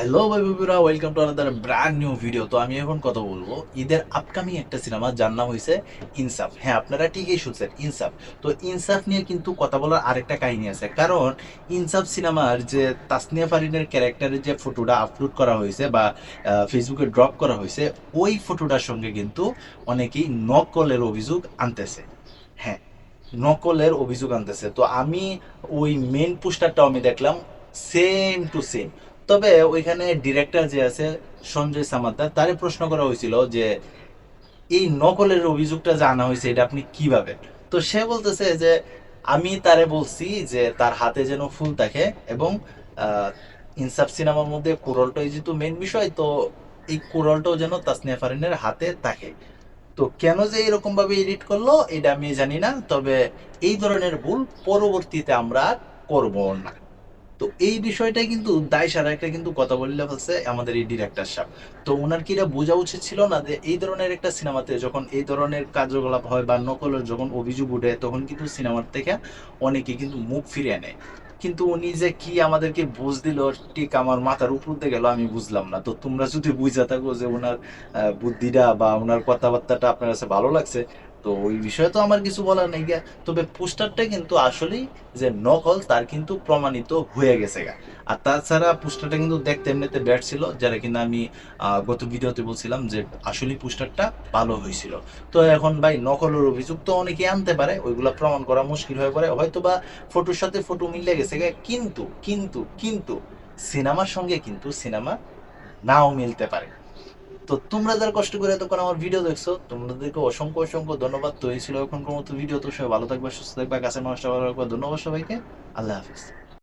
Hello ভাই বন্ধুরা, welcome to another brand new video. তো আমি এখন কথা বলবো ঈদের আপকামিং একটা সিনেমা যার নাম হয়েছে ইনসাফ। হ্যাঁ, আপনারা ঠিকই শুনছেন, ইনসাফ। তো ইনসাফ নিয়ে কিন্তু কথা বলার আরেকটা কাহিনী আছে, কারণ ইনসাফ সিনেমার যে তাসনিয়া ফারিনের ক্যারেক্টারের যে ফটোটা আপলোড করা হয়েছে বা ফেসবুকে ড্রপ করা হয়েছে, ওই ফটোটার সঙ্গে কিন্তু অনেকেই নকলের অভিযোগ আনতেছে। হ্যাঁ, নকলের অভিযোগ আনতেছে। তো আমি ওই মেন পোস্টারটাও আমি দেখলাম, সেম টু সেম। তবে ওইখানে ডিরেক্টর যে আছে সঞ্জয় সামাদ্দার, তারে প্রশ্ন করা হয়েছিল যে এই নকলের অভিযোগটা যে আনা হয়েছে এটা আপনি কিভাবে। তো সে বলতেছে যে আমি তারে বলছি যে তার হাতে যেন ফুল থাকে, এবং আহ, ইনসাফ সিনেমার মধ্যে কোরলটাই যেহেতু মেন বিষয়, তো এই কোরলটাও যেন তাসনিয়া ফারিনের হাতে থাকে। তো কেন যে এরকম ভাবে এডিট করলো এটা আমি জানি না, তবে এই ধরনের ভুল পরবর্তীতে আমরা আর করবো না। তো এই বিষয়টাই কিন্তু দায় সারা একটা কিন্তু কথা বললে ফেলছে আমাদের এই ডিরেক্টর সাহেব। তো ওনার কি এটা বোঝা উচিত ছিল না যে এই ধরনের একটা সিনেমাতে যখন এই ধরনের কার্যকলাপ হয় বা নকলের যখন অভিযোগ উঠে, তখন কিন্তু সিনেমার থেকে অনেকে কিন্তু মুখ ফিরিয়ে নেয়। কিন্তু উনি যে কি আমাদেরকে বুঝ দিল, ঠিক আমার মাথার উপর দিয়ে গেল, আমি বুঝলাম না। তো তোমরা যদি বুঝা থাকো যে ওনার বুদ্ধিটা বা ওনার কথাবার্তাটা আপনার কাছে ভালো লাগছে, তো ওই বিষয়ে তো আমার কিছু বলার নেই গিয়া। তবে পোস্টারটা কিন্তু আসলেই যে নকল তার কিন্তু প্রমাণিত হয়ে গেছে গা। আর তাছাড়া পোস্টারটা কিন্তু দেখতে এমনিতে ব্যাড ছিল, যারা কিনা আমি গত ভিডিওতে বলছিলাম যে আসলে পোস্টারটা ভালো হয়েছিল। তো এখন ভাই নকলের অভিযোগ তো অনেকে আনতে পারে, ওইগুলা প্রমাণ করা মুশকিল হয়ে পড়ে, হয়তো বা ফটোর সাথে ফটো মিলে গেছে গা, কিন্তু কিন্তু কিন্তু সিনেমার সঙ্গে কিন্তু সিনেমা নাও মিলতে পারে। তো তোমরা যারা কষ্ট করে এতক্ষণ আমার ভিডিও দেখছো, তোমাদেরকে অসংখ্য অসংখ্য ধন্যবাদ। তো এই ছিল এখনকার মতো ভিডিও। তো সবাই ভালো থাকবে, সুস্থ থাকবে, কাছের মানুষটা ভালো রাখবে। ধন্যবাদ সবাইকে। আল্লাহ হাফিজ।